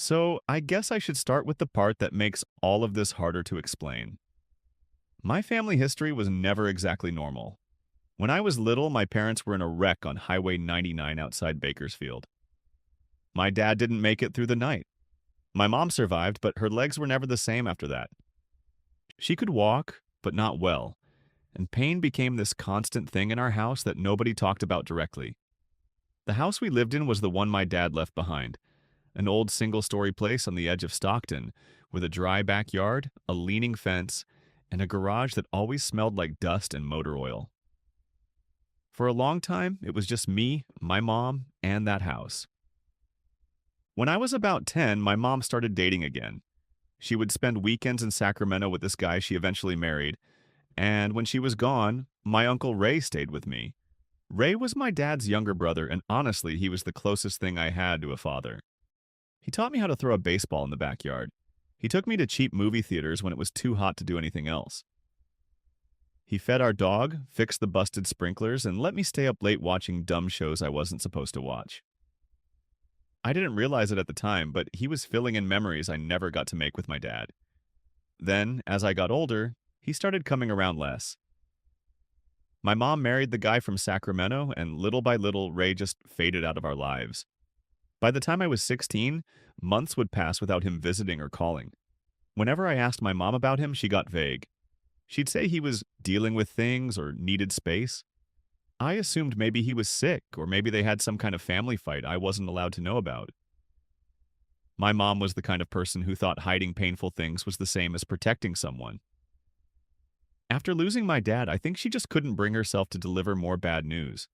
So, I guess I should start with the part that makes all of this harder to explain. My family history was never exactly normal. When I was little, my parents were in a wreck on Highway 99 outside Bakersfield. My dad didn't make it through the night. My mom survived, but her legs were never the same after that. She could walk, but not well, and pain became this constant thing in our house that nobody talked about directly. The house we lived in was the one my dad left behind, an old single-story place on the edge of Stockton, with a dry backyard, a leaning fence, and a garage that always smelled like dust and motor oil. For a long time, it was just me, my mom, and that house. When I was about 10, my mom started dating again. She would spend weekends in Sacramento with this guy she eventually married, and when she was gone, my uncle Ray stayed with me. Ray was my dad's younger brother, and honestly, he was the closest thing I had to a father. He taught me how to throw a baseball in the backyard. He took me to cheap movie theaters when it was too hot to do anything else. He fed our dog, fixed the busted sprinklers, and let me stay up late watching dumb shows I wasn't supposed to watch. I didn't realize it at the time, but he was filling in memories I never got to make with my dad. Then, as I got older, he started coming around less. My mom married the guy from Sacramento, and little by little, Ray just faded out of our lives. By the time I was 16, months would pass without him visiting or calling. Whenever I asked my mom about him, she got vague. She'd say he was dealing with things or needed space. I assumed maybe he was sick, or maybe they had some kind of family fight I wasn't allowed to know about. My mom was the kind of person who thought hiding painful things was the same as protecting someone. After losing my dad, I think she just couldn't bring herself to deliver more bad news.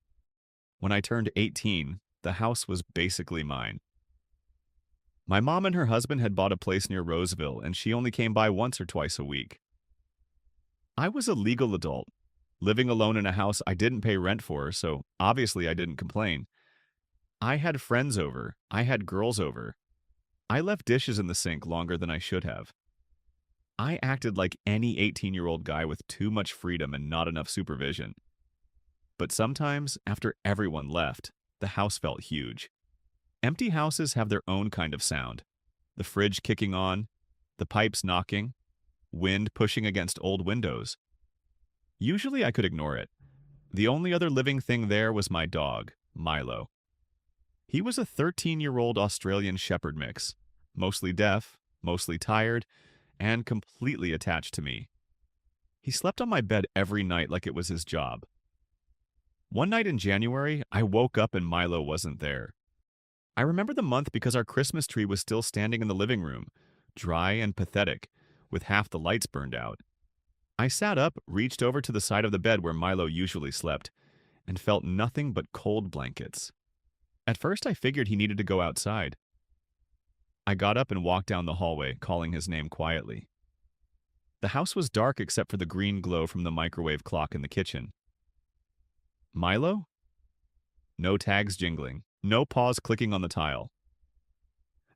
When I turned 18, the house was basically mine. My mom and her husband had bought a place near Roseville, and she only came by once or twice a week. I was a legal adult, living alone in a house I didn't pay rent for, so obviously I didn't complain. I had friends over. I had girls over. I left dishes in the sink longer than I should have. I acted like any 18-year-old guy with too much freedom and not enough supervision. But sometimes, after everyone left, the house felt huge. Empty houses have their own kind of sound. The fridge kicking on, the pipes knocking, wind pushing against old windows. Usually I could ignore it. The only other living thing there was my dog, Milo. He was a 13-year-old Australian Shepherd mix, mostly deaf, mostly tired, and completely attached to me. He slept on my bed every night like it was his job. One night in January, I woke up and Milo wasn't there. I remember the month because our Christmas tree was still standing in the living room, dry and pathetic, with half the lights burned out. I sat up, reached over to the side of the bed where Milo usually slept, and felt nothing but cold blankets. At first, I figured he needed to go outside. I got up and walked down the hallway, calling his name quietly. The house was dark except for the green glow from the microwave clock in the kitchen. Milo? No tags jingling, no paws clicking on the tile.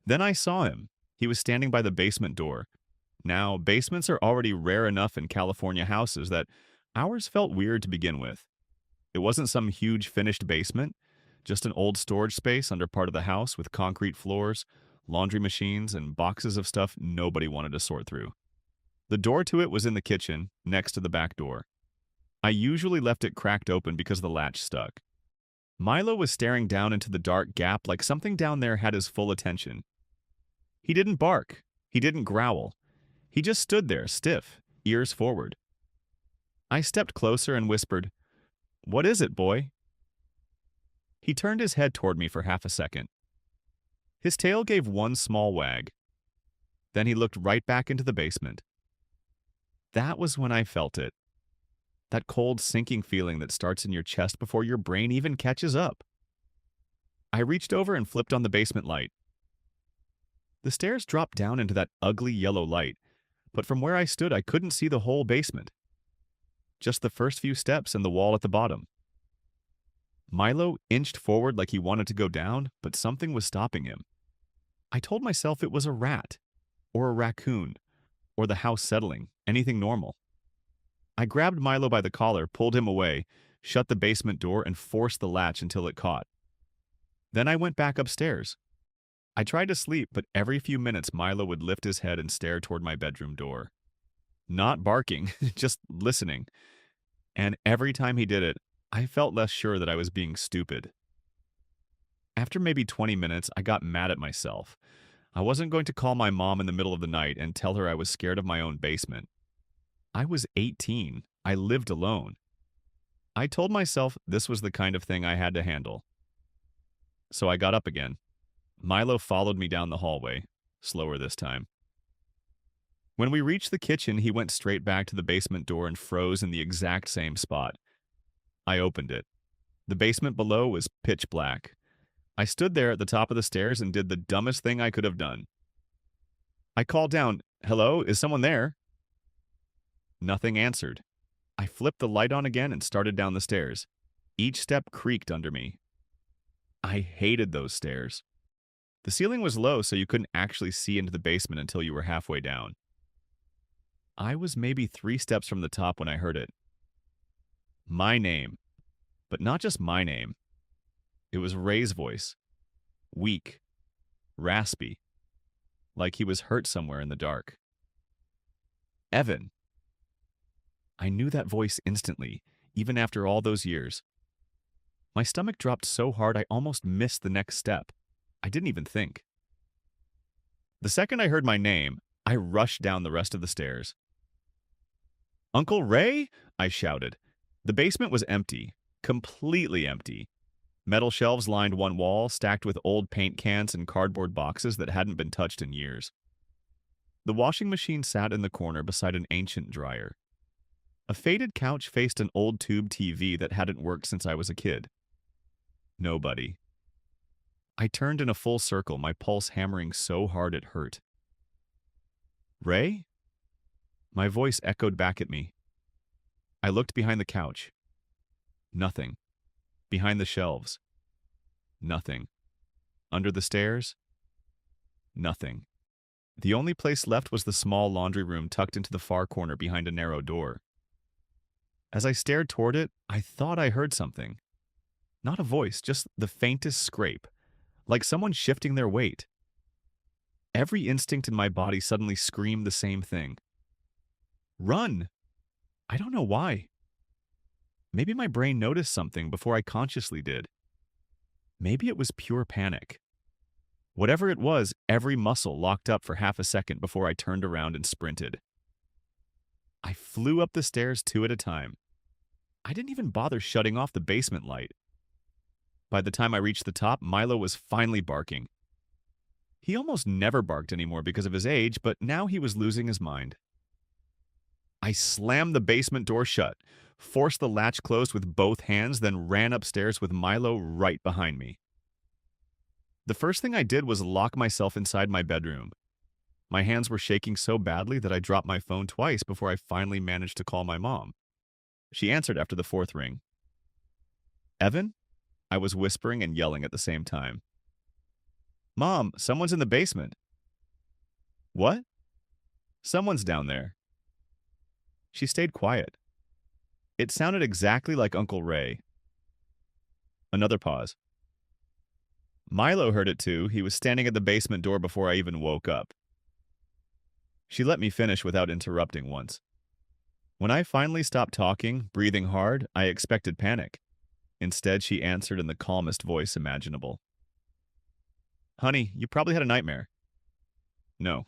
Then I saw him. He was standing by the basement door. Now, basements are already rare enough in California houses that ours felt weird to begin with. It wasn't some huge finished basement, just an old storage space under part of the house with concrete floors, laundry machines, and boxes of stuff nobody wanted to sort through. The door to it was in the kitchen, next to the back door. I usually left it cracked open because the latch stuck. Milo was staring down into the dark gap like something down there had his full attention. He didn't bark. He didn't growl. He just stood there, stiff, ears forward. I stepped closer and whispered, "What is it, boy?" He turned his head toward me for half a second. His tail gave one small wag. Then he looked right back into the basement. That was when I felt it. That cold, sinking feeling that starts in your chest before your brain even catches up. I reached over and flipped on the basement light. The stairs dropped down into that ugly yellow light, but from where I stood I couldn't see the whole basement. Just the first few steps and the wall at the bottom. Milo inched forward like he wanted to go down, but something was stopping him. I told myself it was a rat, or a raccoon, or the house settling, anything normal. I grabbed Milo by the collar, pulled him away, shut the basement door, and forced the latch until it caught. Then I went back upstairs. I tried to sleep, but every few minutes Milo would lift his head and stare toward my bedroom door. Not barking, just listening. And every time he did it, I felt less sure that I was being stupid. After maybe 20 minutes, I got mad at myself. I wasn't going to call my mom in the middle of the night and tell her I was scared of my own basement. I was 18. I lived alone. I told myself this was the kind of thing I had to handle. So I got up again. Milo followed me down the hallway, slower this time. When we reached the kitchen, he went straight back to the basement door and froze in the exact same spot. I opened it. The basement below was pitch black. I stood there at the top of the stairs and did the dumbest thing I could have done. I called down, "Hello, is someone there?" Nothing answered. I flipped the light on again and started down the stairs. Each step creaked under me. I hated those stairs. The ceiling was low, so you couldn't actually see into the basement until you were halfway down. I was maybe 3 steps from the top when I heard it. My name. But not just my name. It was Ray's voice. Weak. Raspy. Like he was hurt somewhere in the dark. Evan. I knew that voice instantly, even after all those years. My stomach dropped so hard I almost missed the next step. I didn't even think. The second I heard my name, I rushed down the rest of the stairs. "Uncle Ray?" I shouted. The basement was empty, completely empty. Metal shelves lined one wall, stacked with old paint cans and cardboard boxes that hadn't been touched in years. The washing machine sat in the corner beside an ancient dryer. A faded couch faced an old tube TV that hadn't worked since I was a kid. Nobody. I turned in a full circle, my pulse hammering so hard it hurt. "Ray?" My voice echoed back at me. I looked behind the couch. Nothing. Behind the shelves. Nothing. Under the stairs. Nothing. The only place left was the small laundry room tucked into the far corner behind a narrow door. As I stared toward it, I thought I heard something. Not a voice, just the faintest scrape, like someone shifting their weight. Every instinct in my body suddenly screamed the same thing. Run! I don't know why. Maybe my brain noticed something before I consciously did. Maybe it was pure panic. Whatever it was, every muscle locked up for half a second before I turned around and sprinted. I flew up the stairs 2 at a time. I didn't even bother shutting off the basement light. By the time I reached the top, Milo was finally barking. He almost never barked anymore because of his age, but now he was losing his mind. I slammed the basement door shut, forced the latch closed with both hands, then ran upstairs with Milo right behind me. The first thing I did was lock myself inside my bedroom. My hands were shaking so badly that I dropped my phone twice before I finally managed to call my mom. She answered after the 4th ring. "Evan?" I was whispering and yelling at the same time. "Mom, someone's in the basement." "What?" "Someone's down there." She stayed quiet. It sounded exactly like Uncle Ray. Another pause. Milo heard it too. He was standing at the basement door before I even woke up. She let me finish without interrupting once. When I finally stopped talking, breathing hard, I expected panic. Instead, she answered in the calmest voice imaginable. "Honey, you probably had a nightmare." "No.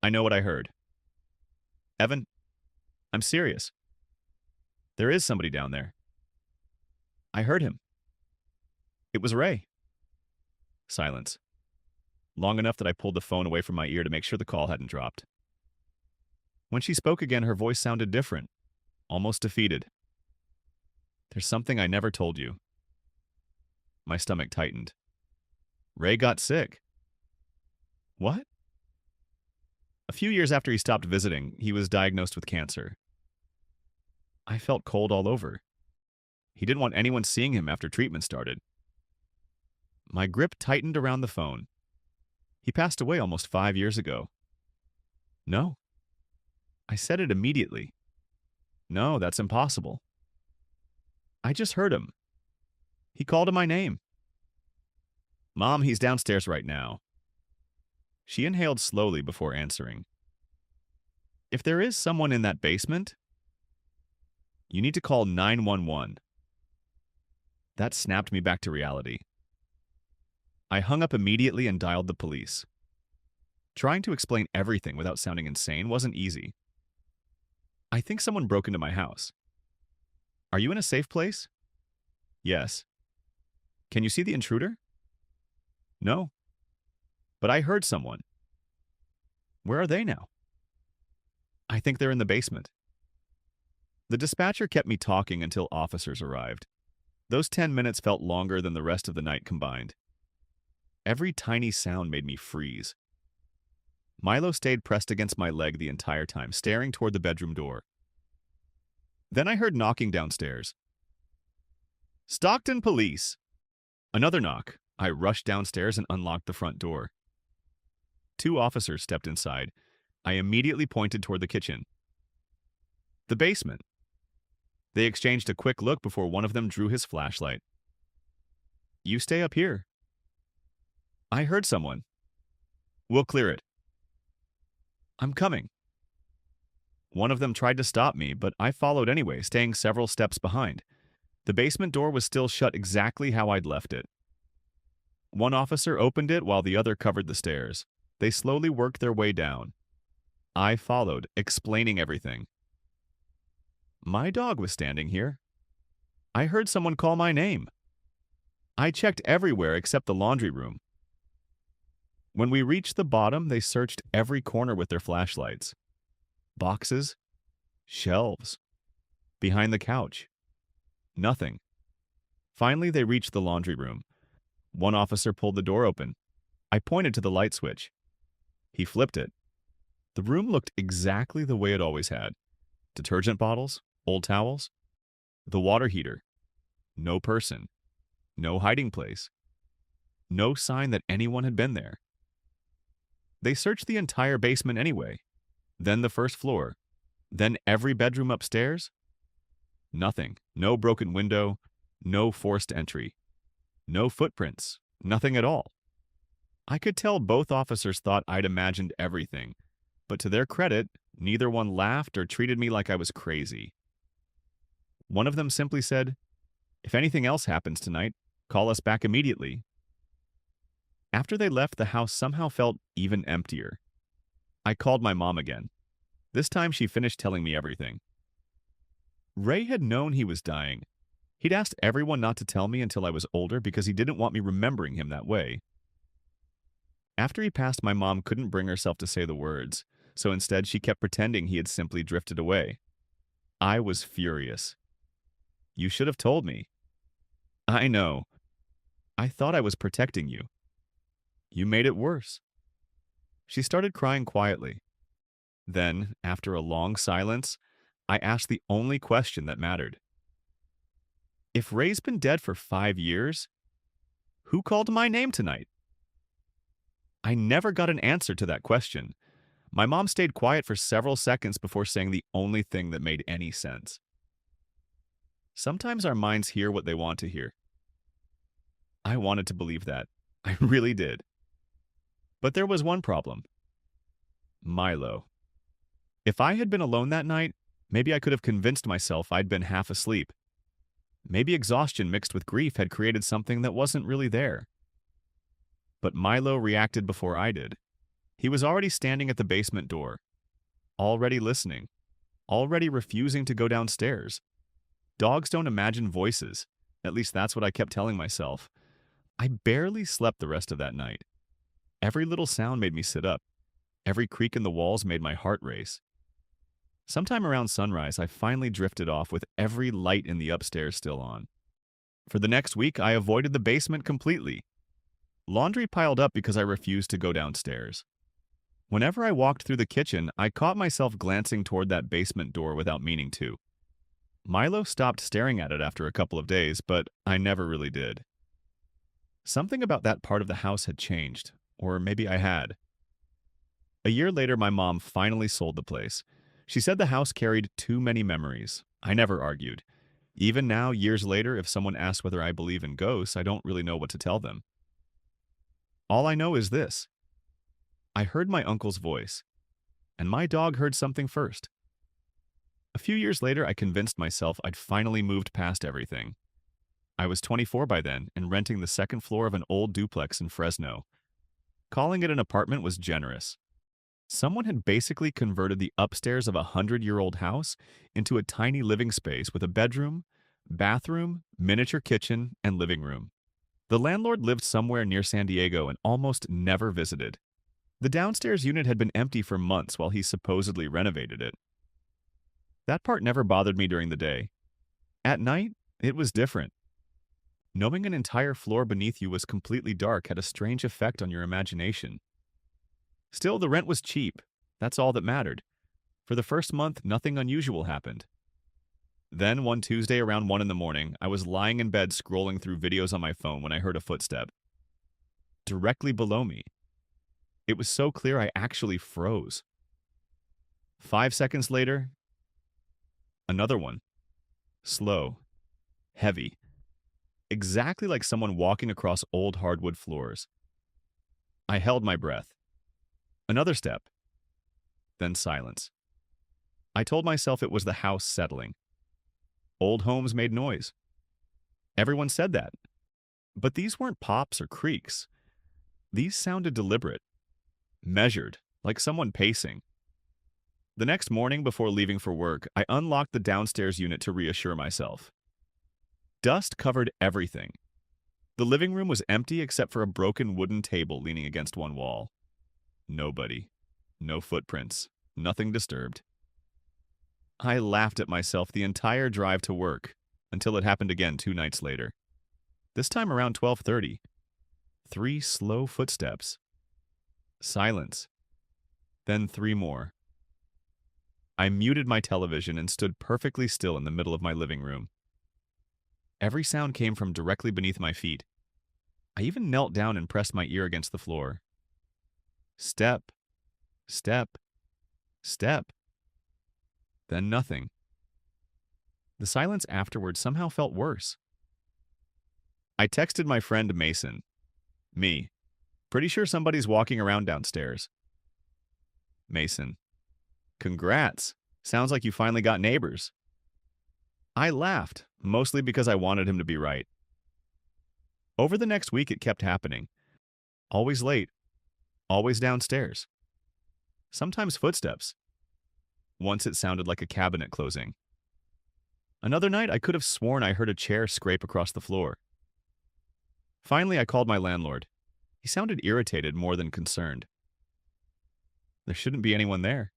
I know what I heard." "Evan, I'm serious. There is somebody down there. I heard him. It was Ray." Silence. Long enough that I pulled the phone away from my ear to make sure the call hadn't dropped. When she spoke again, her voice sounded different, almost defeated. "There's something I never told you." My stomach tightened. "Ray got sick." "What?" "A few years after he stopped visiting, he was diagnosed with cancer." I felt cold all over. He didn't want anyone seeing him after treatment started. My grip tightened around the phone. "He passed away almost 5 years ago." "No." I said it immediately. "No, that's impossible." "I just heard him. He called him my name." "Mom, he's downstairs right now." She inhaled slowly before answering. If there is someone in that basement, you need to call 911. That snapped me back to reality. I hung up immediately and dialed the police. Trying to explain everything without sounding insane wasn't easy. I think someone broke into my house. Are you in a safe place? Yes. Can you see the intruder? No. But I heard someone. Where are they now? I think they're in the basement. The dispatcher kept me talking until officers arrived. Those 10 minutes felt longer than the rest of the night combined. Every tiny sound made me freeze. Milo stayed pressed against my leg the entire time, staring toward the bedroom door. Then I heard knocking downstairs. Stockton Police! Another knock. I rushed downstairs and unlocked the front door. 2 officers stepped inside. I immediately pointed toward the kitchen. The basement. They exchanged a quick look before one of them drew his flashlight. You stay up here. I heard someone. We'll clear it. I'm coming. One of them tried to stop me, but I followed anyway, staying several steps behind. The basement door was still shut exactly how I'd left it. One officer opened it while the other covered the stairs. They slowly worked their way down. I followed, explaining everything. My dog was standing here. I heard someone call my name. I checked everywhere except the laundry room. When we reached the bottom, they searched every corner with their flashlights. Boxes, shelves, behind the couch. Nothing. Finally, they reached the laundry room. One officer pulled the door open. I pointed to the light switch. He flipped it. The room looked exactly the way it always had. Detergent bottles, old towels, the water heater. No person. No hiding place. No sign that anyone had been there. They searched the entire basement anyway. Then the first floor. Then every bedroom upstairs. Nothing. No broken window. No forced entry. No footprints. Nothing at all. I could tell both officers thought I'd imagined everything, but to their credit, neither one laughed or treated me like I was crazy. One of them simply said, "If anything else happens tonight, call us back immediately." After they left, the house somehow felt even emptier. I called my mom again. This time she finished telling me everything. Ray had known he was dying. He'd asked everyone not to tell me until I was older because he didn't want me remembering him that way. After he passed, my mom couldn't bring herself to say the words, so instead she kept pretending he had simply drifted away. I was furious. You should have told me. I know. I thought I was protecting you. You made it worse. She started crying quietly. Then, after a long silence, I asked the only question that mattered. If Ray's been dead for 5 years, who called my name tonight? I never got an answer to that question. My mom stayed quiet for several seconds before saying the only thing that made any sense. Sometimes our minds hear what they want to hear. I wanted to believe that. I really did. But there was one problem. Milo. If I had been alone that night, maybe I could have convinced myself I'd been half asleep. Maybe exhaustion mixed with grief had created something that wasn't really there. But Milo reacted before I did. He was already standing at the basement door, already listening, already refusing to go downstairs. Dogs don't imagine voices. At least that's what I kept telling myself. I barely slept the rest of that night. Every little sound made me sit up. Every creak in the walls made my heart race. Sometime around sunrise, I finally drifted off with every light in the upstairs still on. For the next week, I avoided the basement completely. Laundry piled up because I refused to go downstairs. Whenever I walked through the kitchen, I caught myself glancing toward that basement door without meaning to. Milo stopped staring at it after a couple of days, but I never really did. Something about that part of the house had changed, or maybe I had. A year later, my mom finally sold the place. She said the house carried too many memories. I never argued. Even now, years later, if someone asks whether I believe in ghosts, I don't really know what to tell them. All I know is this. I heard my uncle's voice, and my dog heard something first. A few years later, I convinced myself I'd finally moved past everything. I was 24 by then and renting the second floor of an old duplex in Fresno. Calling it an apartment was generous. Someone had basically converted the upstairs of a 100-year-old house into a tiny living space with a bedroom, bathroom, miniature kitchen, and living room. The landlord lived somewhere near San Diego and almost never visited. The downstairs unit had been empty for months while he supposedly renovated it. That part never bothered me during the day. At night, it was different. Knowing an entire floor beneath you was completely dark had a strange effect on your imagination. Still, the rent was cheap. That's all that mattered. For the first month, nothing unusual happened. Then, one Tuesday around 1 in the morning, I was lying in bed scrolling through videos on my phone when I heard a footstep. Directly below me. It was so clear I actually froze. 5 seconds later, another one. Slow. Heavy. Exactly like someone walking across old hardwood floors. I held my breath. Another step. Then silence. I told myself it was the house settling. Old homes made noise. Everyone said that. But these weren't pops or creaks. These sounded deliberate. Measured, like someone pacing. The next morning before leaving for work, I unlocked the downstairs unit to reassure myself. Dust covered everything. The living room was empty except for a broken wooden table leaning against one wall. Nobody. No footprints. Nothing disturbed. I laughed at myself the entire drive to work, until it happened again 2 nights later. This time around 12:30. 3 slow footsteps. Silence. Then 3 more. I muted my television and stood perfectly still in the middle of my living room. Every sound came from directly beneath my feet. I even knelt down and pressed my ear against the floor. Step. Step. Step. Then nothing. The silence afterward somehow felt worse. I texted my friend Mason. Me. Pretty sure somebody's walking around downstairs. Mason. Congrats. Sounds like you finally got neighbors. I laughed, mostly because I wanted him to be right. Over the next week, it kept happening. Always late. Always downstairs. Sometimes footsteps. Once it sounded like a cabinet closing. Another night, I could have sworn I heard a chair scrape across the floor. Finally, I called my landlord. He sounded irritated more than concerned. There shouldn't be anyone there.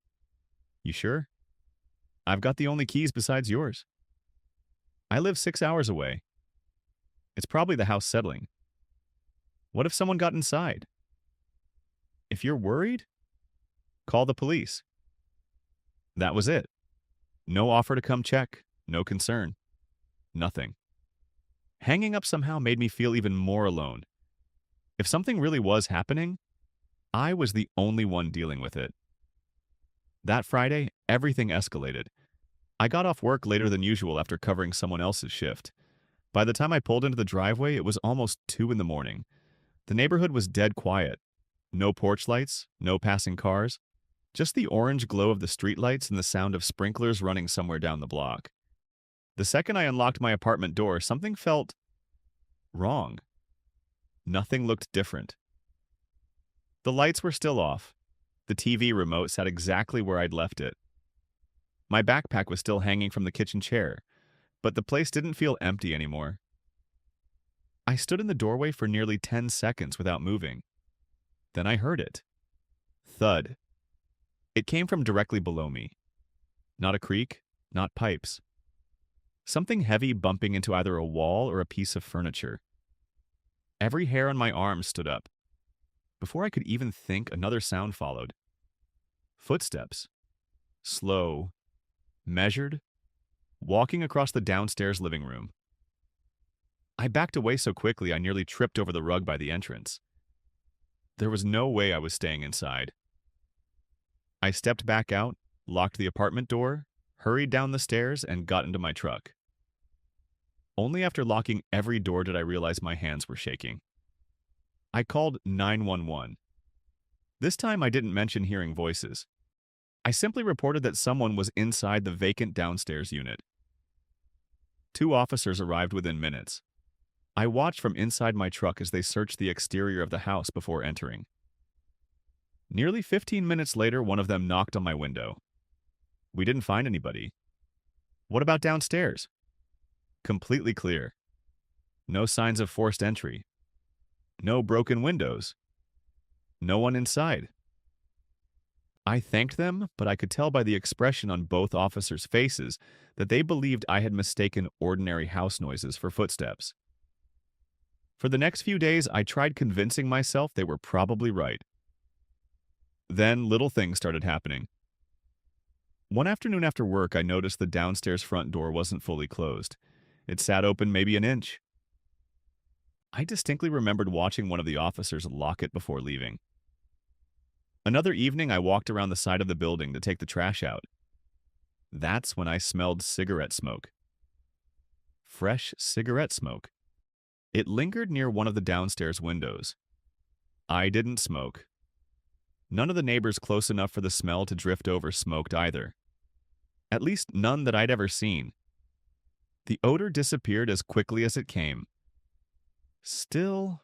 You sure? I've got the only keys besides yours. I live 6 hours away. It's probably the house settling. What if someone got inside? If you're worried, call the police. That was it. No offer to come check, no concern. Nothing. Hanging up somehow made me feel even more alone. If something really was happening, I was the only one dealing with it. That Friday, everything escalated. I got off work later than usual after covering someone else's shift. By the time I pulled into the driveway, it was almost 2 in the morning. The neighborhood was dead quiet. No porch lights, no passing cars. Just the orange glow of the streetlights and the sound of sprinklers running somewhere down the block. The second I unlocked my apartment door, something felt wrong. Nothing looked different. The lights were still off. The TV remote sat exactly where I'd left it. My backpack was still hanging from the kitchen chair, but the place didn't feel empty anymore. I stood in the doorway for nearly 10 seconds without moving. Then I heard it. Thud. It came from directly below me. Not a creak, not pipes. Something heavy bumping into either a wall or a piece of furniture. Every hair on my arm stood up. Before I could even think, another sound followed. Footsteps. Slow. Measured. Walking across the downstairs living room. I backed away so quickly I nearly tripped over the rug by the entrance. There was no way I was staying inside. I stepped back out, locked the apartment door, hurried down the stairs, and got into my truck. Only after locking every door did I realize my hands were shaking. I called 911. This time I didn't mention hearing voices. I simply reported that someone was inside the vacant downstairs unit. 2 officers arrived within minutes. I watched from inside my truck as they searched the exterior of the house before entering. Nearly 15 minutes later, one of them knocked on my window. We didn't find anybody. What about downstairs? Completely clear. No signs of forced entry. No broken windows. No one inside. I thanked them, but I could tell by the expression on both officers' faces that they believed I had mistaken ordinary house noises for footsteps. For the next few days, I tried convincing myself they were probably right. Then little things started happening. One afternoon after work, I noticed the downstairs front door wasn't fully closed. It sat open maybe an inch. I distinctly remembered watching one of the officers lock it before leaving. Another evening, I walked around the side of the building to take the trash out. That's when I smelled cigarette smoke. Fresh cigarette smoke. It lingered near one of the downstairs windows. I didn't smoke. None of the neighbors close enough for the smell to drift over smoked either. At least none that I'd ever seen. The odor disappeared as quickly as it came. Still,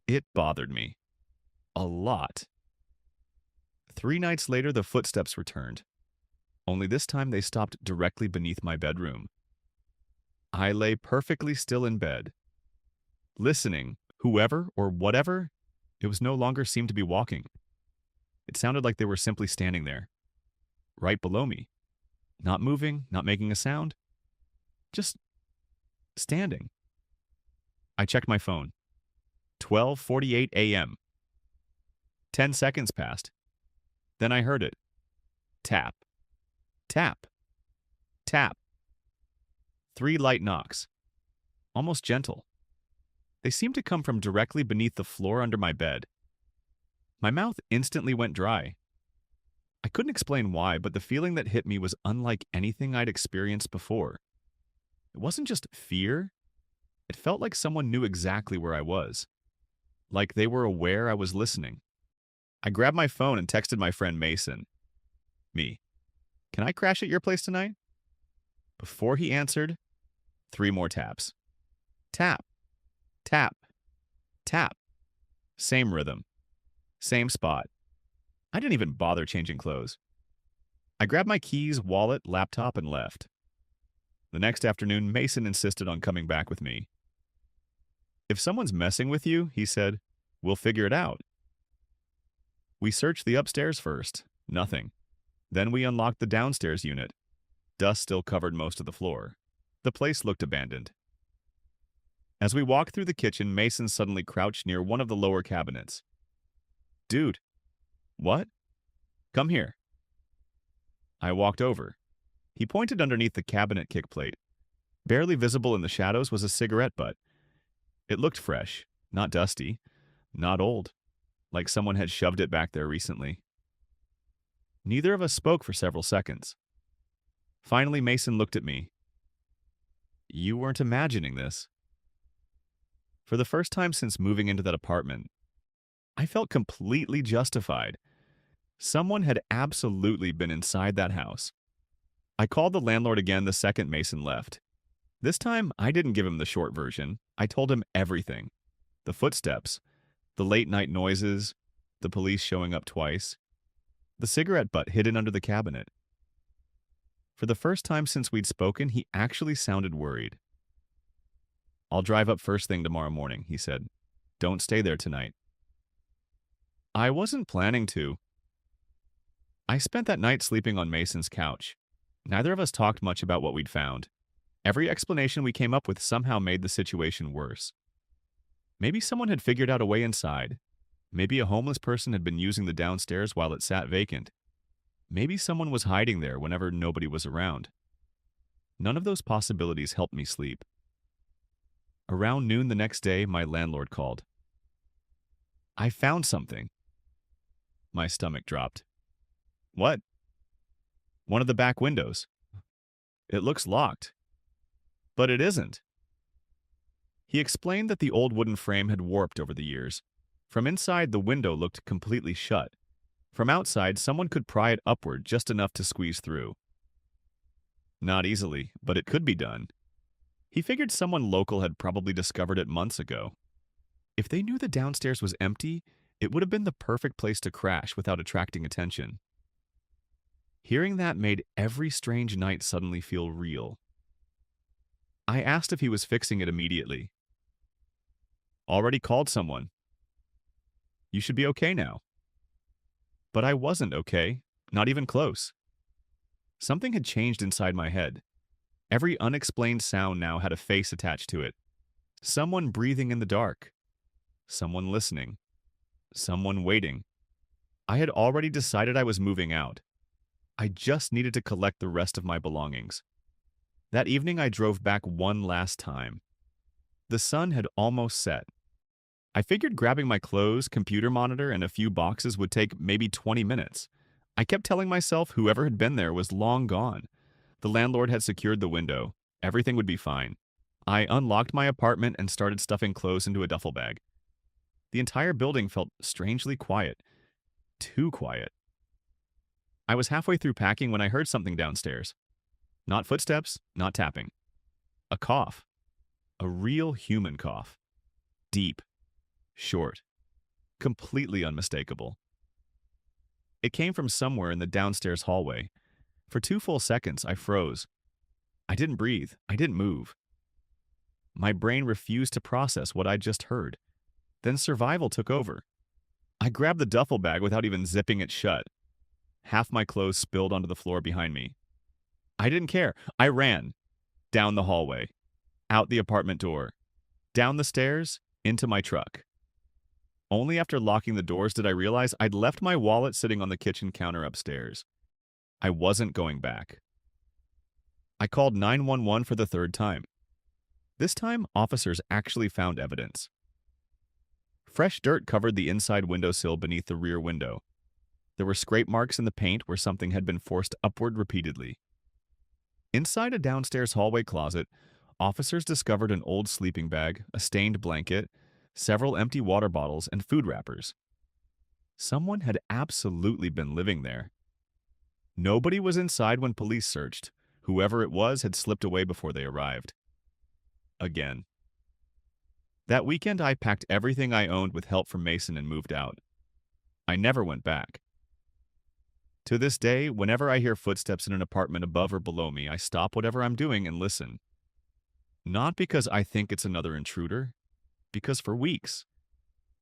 it bothered me. A lot. 3 nights later, the footsteps returned. Only this time they stopped directly beneath my bedroom. I lay perfectly still in bed. Listening, whoever or whatever, it was no longer seemed to be walking. It sounded like they were simply standing there, right below me. Not moving, not making a sound. Just standing. I checked my phone. 12:48 a.m. 10 seconds passed. Then I heard it. Tap. Tap. Tap. 3 light knocks. Almost gentle. They seemed to come from directly beneath the floor under my bed. My mouth instantly went dry. I couldn't explain why, but the feeling that hit me was unlike anything I'd experienced before. It wasn't just fear. It felt like someone knew exactly where I was. Like they were aware I was listening. I grabbed my phone and texted my friend Mason. Me. Can I crash at your place tonight? Before he answered, 3 more taps. Tap. Tap. Tap. Same rhythm. Same spot. I didn't even bother changing clothes. I grabbed my keys, wallet, laptop, and left. The next afternoon, Mason insisted on coming back with me. If someone's messing with you, he said, we'll figure it out. We searched the upstairs first. Nothing. Then we unlocked the downstairs unit. Dust still covered most of the floor. The place looked abandoned. As we walked through the kitchen, Mason suddenly crouched near one of the lower cabinets. Dude. What? Come here. I walked over. He pointed underneath the cabinet kick plate. Barely visible in the shadows was a cigarette butt. It looked fresh, not dusty, not old, like someone had shoved it back there recently. Neither of us spoke for several seconds. Finally, Mason looked at me. You weren't imagining this. For the first time since moving into that apartment, I felt completely justified. Someone had absolutely been inside that house. I called the landlord again the second Mason left. This time, I didn't give him the short version. I told him everything. The footsteps, the late-night noises, the police showing up twice, the cigarette butt hidden under the cabinet. For the first time since we'd spoken, he actually sounded worried. I'll drive up first thing tomorrow morning, he said. Don't stay there tonight. I wasn't planning to. I spent that night sleeping on Mason's couch. Neither of us talked much about what we'd found. Every explanation we came up with somehow made the situation worse. Maybe someone had figured out a way inside. Maybe a homeless person had been using the downstairs while it sat vacant. Maybe someone was hiding there whenever nobody was around. None of those possibilities helped me sleep. Around noon the next day, my landlord called. I found something. My stomach dropped. What? One of the back windows. It looks locked. But it isn't. He explained that the old wooden frame had warped over the years. From inside, the window looked completely shut. From outside, someone could pry it upward just enough to squeeze through. Not easily, but it could be done. He figured someone local had probably discovered it months ago. If they knew the downstairs was empty, it would have been the perfect place to crash without attracting attention. Hearing that made every strange night suddenly feel real. I asked if he was fixing it immediately. Already called someone. You should be okay now. But I wasn't okay, not even close. Something had changed inside my head. Every unexplained sound now had a face attached to it. Someone breathing in the dark. Someone listening. Someone waiting. I had already decided I was moving out. I just needed to collect the rest of my belongings. That evening I drove back one last time. The sun had almost set. I figured grabbing my clothes, computer monitor, and a few boxes would take maybe 20 minutes. I kept telling myself whoever had been there was long gone. The landlord had secured the window. Everything would be fine. I unlocked my apartment and started stuffing clothes into a duffel bag. The entire building felt strangely quiet. Too quiet. I was halfway through packing when I heard something downstairs. Not footsteps, not tapping. A cough. A real human cough. Deep. Short. Completely unmistakable. It came from somewhere in the downstairs hallway. For 2 full seconds, I froze. I didn't breathe. I didn't move. My brain refused to process what I'd just heard. Then survival took over. I grabbed the duffel bag without even zipping it shut. Half my clothes spilled onto the floor behind me. I didn't care. I ran. Down the hallway. Out the apartment door. Down the stairs. Into my truck. Only after locking the doors did I realize I'd left my wallet sitting on the kitchen counter upstairs. I wasn't going back. I called 911 for the third time. This time, officers actually found evidence. Fresh dirt covered the inside windowsill beneath the rear window. There were scrape marks in the paint where something had been forced upward repeatedly. Inside a downstairs hallway closet, officers discovered an old sleeping bag, a stained blanket, several empty water bottles, and food wrappers. Someone had absolutely been living there. Nobody was inside when police searched. Whoever it was had slipped away before they arrived. Again. That weekend, I packed everything I owned with help from Mason and moved out. I never went back. To this day, whenever I hear footsteps in an apartment above or below me, I stop whatever I'm doing and listen. Not because I think it's another intruder, because for weeks,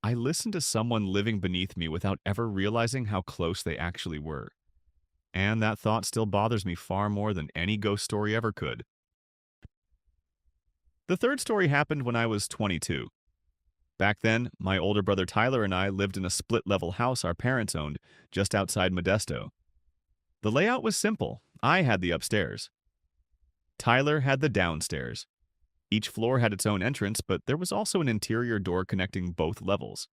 I listened to someone living beneath me without ever realizing how close they actually were. And that thought still bothers me far more than any ghost story ever could. The third story happened when I was 22. Back then, my older brother Tyler and I lived in a split-level house our parents owned just outside Modesto. The layout was simple. I had the upstairs. Tyler had the downstairs. Each floor had its own entrance, but there was also an interior door connecting both levels.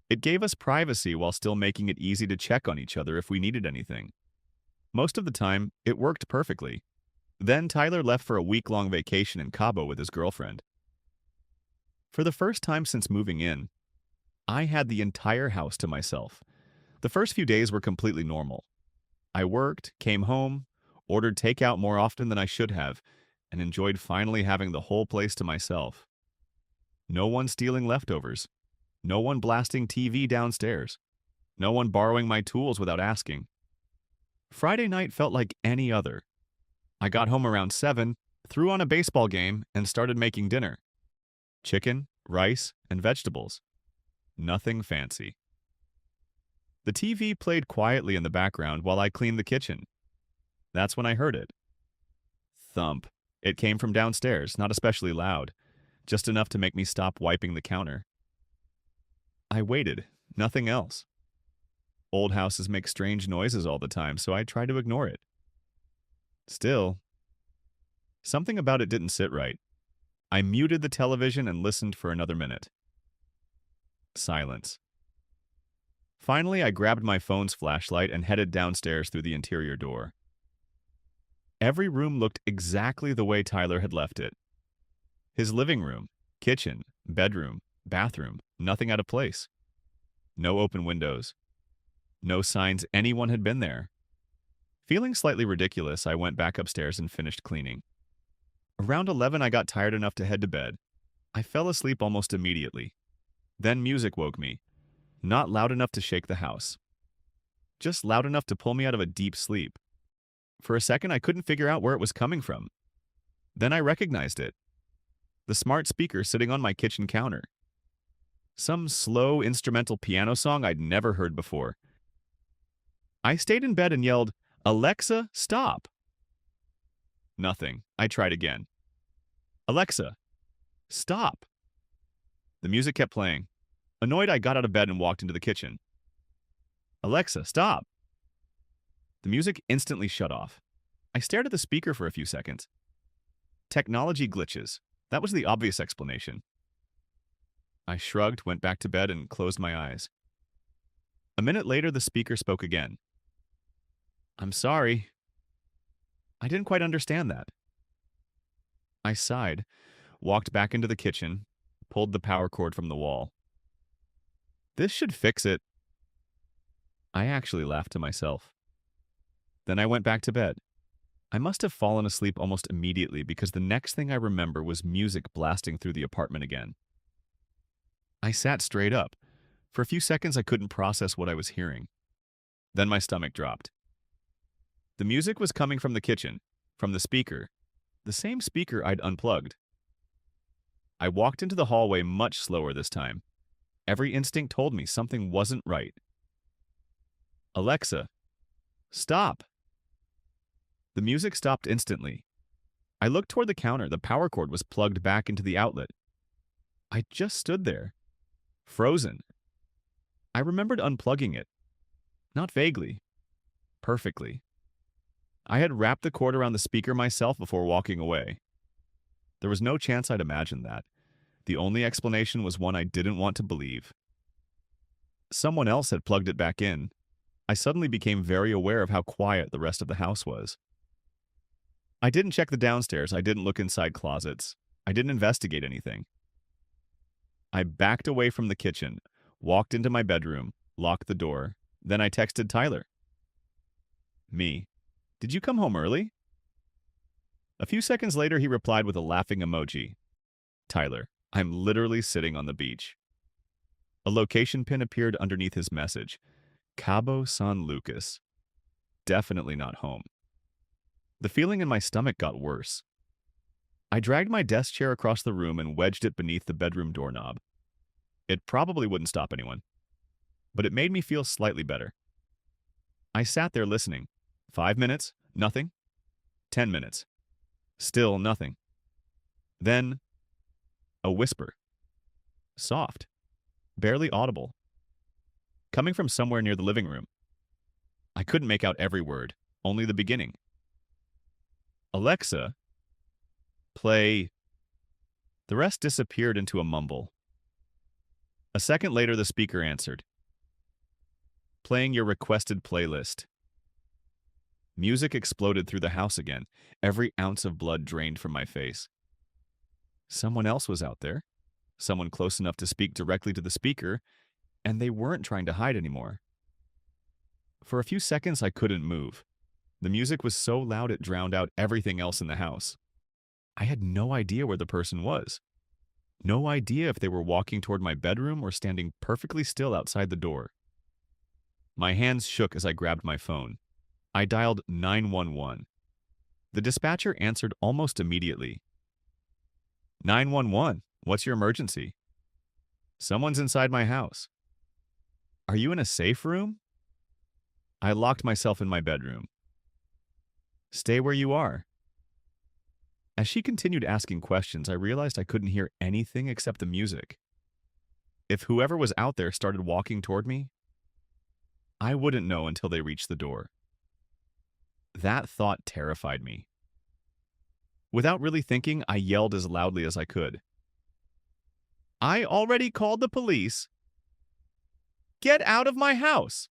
It gave us privacy while still making it easy to check on each other if we needed anything. Most of the time, it worked perfectly. Then Tyler left for a week-long vacation in Cabo with his girlfriend. For the first time since moving in, I had the entire house to myself. The first few days were completely normal. I worked, came home, ordered takeout more often than I should have, and enjoyed finally having the whole place to myself. No one stealing leftovers. No one blasting TV downstairs. No one borrowing my tools without asking. Friday night felt like any other. I got home around 7, threw on a baseball game, and started making dinner. Chicken, rice, and vegetables. Nothing fancy. The TV played quietly in the background while I cleaned the kitchen. That's when I heard it. Thump. It came from downstairs, not especially loud, just enough to make me stop wiping the counter. I waited, nothing else. Old houses make strange noises all the time, so I tried to ignore it. Still, something about it didn't sit right. I muted the television and listened for another minute. Silence. Finally, I grabbed my phone's flashlight and headed downstairs through the interior door. Every room looked exactly the way Tyler had left it. His living room, kitchen, bedroom, bathroom, nothing out of place. No open windows. No signs anyone had been there. Feeling slightly ridiculous, I went back upstairs and finished cleaning. Around 11, I got tired enough to head to bed. I fell asleep almost immediately. Then music woke me. Not loud enough to shake the house. Just loud enough to pull me out of a deep sleep. For a second, I couldn't figure out where it was coming from. Then I recognized it. The smart speaker sitting on my kitchen counter. Some slow instrumental piano song I'd never heard before. I stayed in bed and yelled, "Alexa, stop!" Nothing. I tried again. "Alexa, stop!" The music kept playing. Annoyed, I got out of bed and walked into the kitchen. "Alexa, stop!" The music instantly shut off. I stared at the speaker for a few seconds. Technology glitches. That was the obvious explanation. I shrugged, went back to bed, and closed my eyes. A minute later, the speaker spoke again. "I'm sorry. I didn't quite understand that." I sighed, walked back into the kitchen, pulled the power cord from the wall. "This should fix it." I actually laughed to myself. Then I went back to bed. I must have fallen asleep almost immediately because the next thing I remember was music blasting through the apartment again. I sat straight up. For a few seconds, I couldn't process what I was hearing. Then my stomach dropped. The music was coming from the kitchen, from the speaker, the same speaker I'd unplugged. I walked into the hallway much slower this time. Every instinct told me something wasn't right. "Alexa, stop!" The music stopped instantly. I looked toward the counter. The power cord was plugged back into the outlet. I just stood there, frozen. I remembered unplugging it. Not vaguely. Perfectly. I had wrapped the cord around the speaker myself before walking away. There was no chance I'd imagined that. The only explanation was one I didn't want to believe. Someone else had plugged it back in. I suddenly became very aware of how quiet the rest of the house was. I didn't check the downstairs. I didn't look inside closets. I didn't investigate anything. I backed away from the kitchen, walked into my bedroom, locked the door. Then I texted Tyler. "Me. Did you come home early?" A few seconds later, he replied with a laughing emoji. "Tyler, I'm literally sitting on the beach." A location pin appeared underneath his message. Cabo San Lucas. Definitely not home. The feeling in my stomach got worse. I dragged my desk chair across the room and wedged it beneath the bedroom doorknob. It probably wouldn't stop anyone, but it made me feel slightly better. I sat there listening. 5 minutes, nothing. 10 minutes, still nothing. Then, a whisper. Soft, barely audible, coming from somewhere near the living room. I couldn't make out every word, only the beginning. "Alexa, play..." The rest disappeared into a mumble. A second later, the speaker answered. "Playing your requested playlist." Music exploded through the house again, every ounce of blood drained from my face. Someone else was out there, someone close enough to speak directly to the speaker, and they weren't trying to hide anymore. For a few seconds, I couldn't move. The music was so loud it drowned out everything else in the house. I had no idea where the person was. No idea if they were walking toward my bedroom or standing perfectly still outside the door. My hands shook as I grabbed my phone. I dialed 911. The dispatcher answered almost immediately. 911, what's your emergency?" "Someone's inside my house." "Are you in a safe room?" I locked myself in my bedroom. "Stay where you are." As she continued asking questions, I realized I couldn't hear anything except the music. If whoever was out there started walking toward me, I wouldn't know until they reached the door. That thought terrified me. Without really thinking, I yelled as loudly as I could. "I already called the police. Get out of my house!"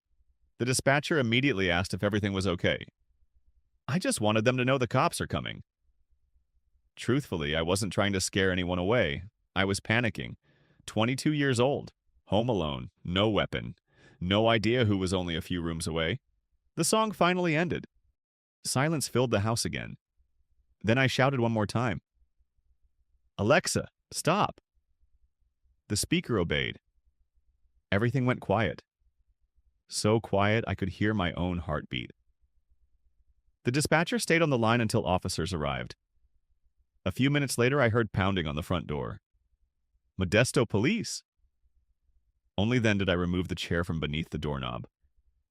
The dispatcher immediately asked if everything was okay. I just wanted them to know the cops are coming. Truthfully, I wasn't trying to scare anyone away. I was panicking. 22 years old. Home alone, no weapon, no idea who was only a few rooms away. The song finally ended. Silence filled the house again. Then I shouted one more time, "Alexa, stop!" The speaker obeyed. Everything went quiet. So quiet I could hear my own heartbeat. The dispatcher stayed on the line until officers arrived. A few minutes later, I heard pounding on the front door. Modesto Police! Only then did I remove the chair from beneath the doorknob.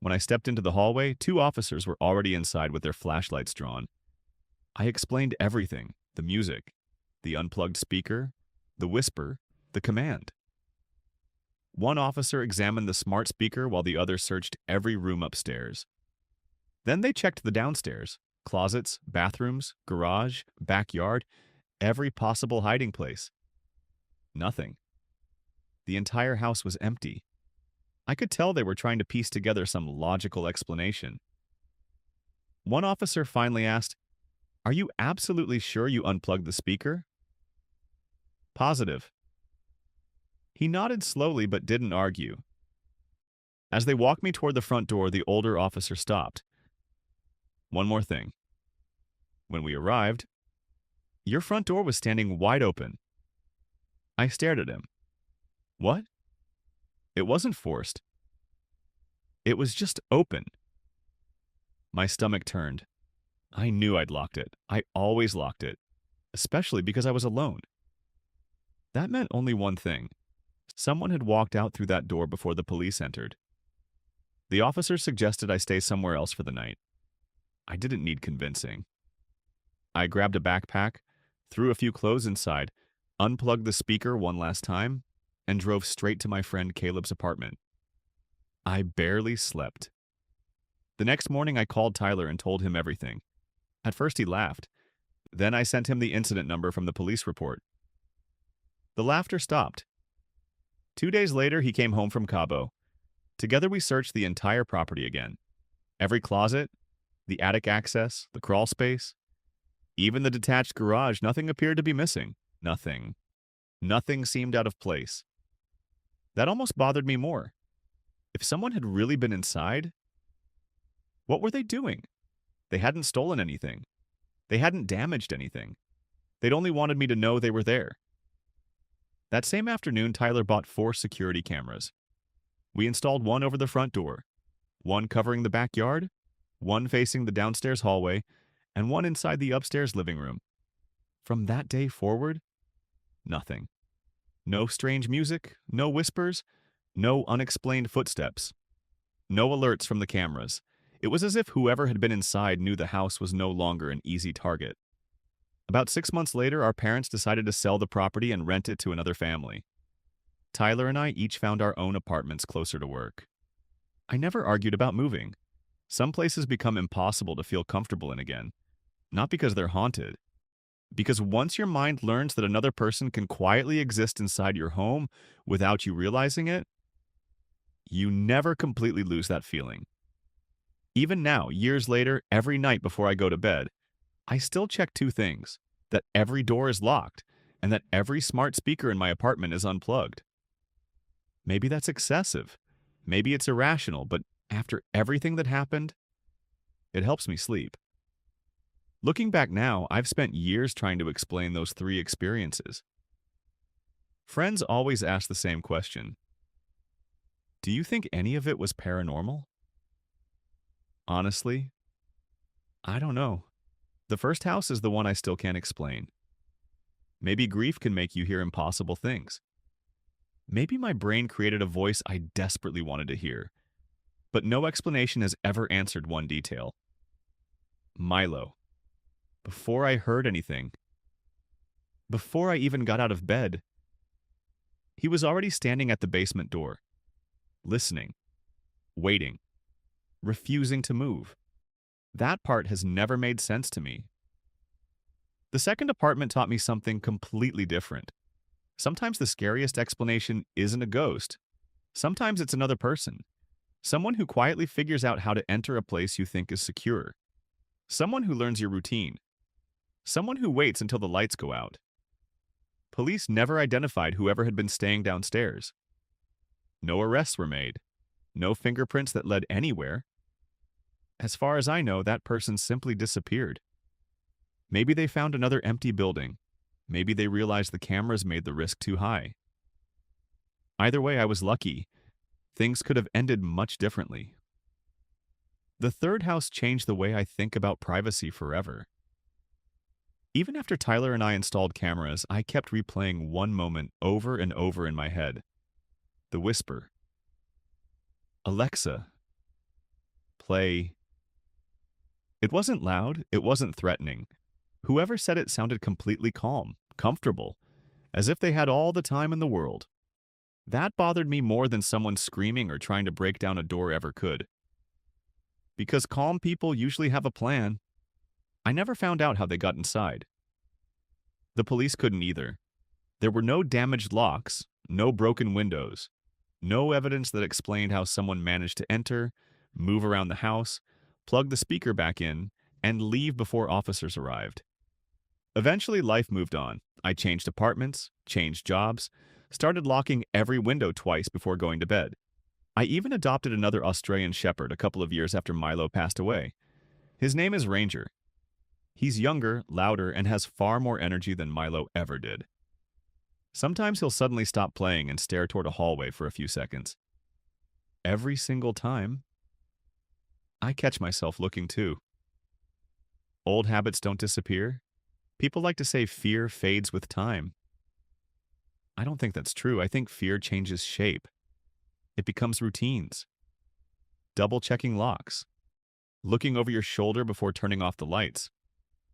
When I stepped into the hallway, 2 officers were already inside with their flashlights drawn. I explained everything: the music, the unplugged speaker, the whisper, the command. One officer examined the smart speaker while the other searched every room upstairs. Then they checked the downstairs: closets, bathrooms, garage, backyard, every possible hiding place. Nothing. The entire house was empty. I could tell they were trying to piece together some logical explanation. One officer finally asked, "Are you absolutely sure you unplugged the speaker?" "Positive." He nodded slowly but didn't argue. As they walked me toward the front door, the older officer stopped. "One more thing. When we arrived, your front door was standing wide open." I stared at him. "What?" "It wasn't forced. It was just open." My stomach turned. I knew I'd locked it. I always locked it, especially because I was alone. That meant only one thing. Someone had walked out through that door before the police entered. The officers suggested I stay somewhere else for the night. I didn't need convincing. I grabbed a backpack, threw a few clothes inside, unplugged the speaker one last time, and drove straight to my friend Caleb's apartment. I barely slept. The next morning I called Tyler and told him everything. At first he laughed. Then I sent him the incident number from the police report. The laughter stopped. 2 days later he came home from Cabo. Together we searched the entire property again. Every closet, the attic access, the crawl space, even the detached garage, nothing appeared to be missing. Nothing. Nothing seemed out of place. That almost bothered me more. If someone had really been inside, what were they doing? They hadn't stolen anything. They hadn't damaged anything. They'd only wanted me to know they were there. That same afternoon, Tyler bought 4 security cameras. We installed one over the front door, one covering the backyard, one facing the downstairs hallway, and one inside the upstairs living room. From that day forward, nothing. No strange music, no whispers, no unexplained footsteps. No alerts from the cameras. It was as if whoever had been inside knew the house was no longer an easy target. About 6 months later, our parents decided to sell the property and rent it to another family. Tyler and I each found our own apartments closer to work. I never argued about moving. Some places become impossible to feel comfortable in again. Not because they're haunted. Because once your mind learns that another person can quietly exist inside your home without you realizing it, you never completely lose that feeling. Even now, years later, every night before I go to bed, I still check 2 things: that every door is locked and that every smart speaker in my apartment is unplugged. Maybe that's excessive. Maybe it's irrational, but after everything that happened, it helps me sleep. Looking back now, I've spent years trying to explain those 3 experiences. Friends always ask the same question: do you think any of it was paranormal? Honestly, I don't know. The first house is the one I still can't explain. Maybe grief can make you hear impossible things. Maybe my brain created a voice I desperately wanted to hear, but no explanation has ever answered one detail. Milo. Before I heard anything, before I even got out of bed, he was already standing at the basement door, listening, waiting, refusing to move. That part has never made sense to me. The second apartment taught me something completely different. Sometimes the scariest explanation isn't a ghost. Sometimes it's another person. Someone who quietly figures out how to enter a place you think is secure. Someone who learns your routine. Someone who waits until the lights go out. Police never identified whoever had been staying downstairs. No arrests were made. No fingerprints that led anywhere. As far as I know, that person simply disappeared. Maybe they found another empty building. Maybe they realized the cameras made the risk too high. Either way, I was lucky. Things could have ended much differently. The third house changed the way I think about privacy forever. Even after Tyler and I installed cameras, I kept replaying one moment over and over in my head. The whisper. Alexa, play. It wasn't loud, it wasn't threatening. Whoever said it sounded completely calm, comfortable, as if they had all the time in the world. That bothered me more than someone screaming or trying to break down a door ever could. Because calm people usually have a plan. I never found out how they got inside. The police couldn't either. There were no damaged locks, no broken windows, no evidence that explained how someone managed to enter, move around the house, plug the speaker back in, and leave before officers arrived. Eventually, life moved on. I changed apartments, changed jobs, started locking every window twice before going to bed. I even adopted another Australian shepherd a couple of years after Milo passed away. His name is Ranger. He's younger, louder, and has far more energy than Milo ever did. Sometimes he'll suddenly stop playing and stare toward a hallway for a few seconds. Every single time, I catch myself looking too. Old habits don't disappear. People like to say fear fades with time. I don't think that's true. I think fear changes shape. It becomes routines. Double-checking locks. Looking over your shoulder before turning off the lights.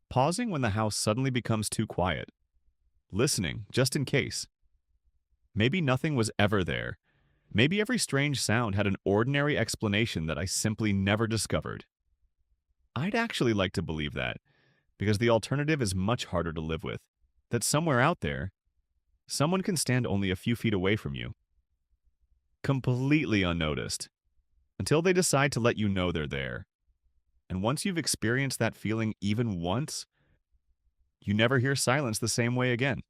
Pausing when the house suddenly becomes too quiet. Listening, just in case. Maybe nothing was ever there. Maybe every strange sound had an ordinary explanation that I simply never discovered. I'd actually like to believe that, because the alternative is much harder to live with. That somewhere out there, someone can stand only a few feet away from you. Completely unnoticed. Until they decide to let you know they're there. And once you've experienced that feeling even once, you never hear silence the same way again.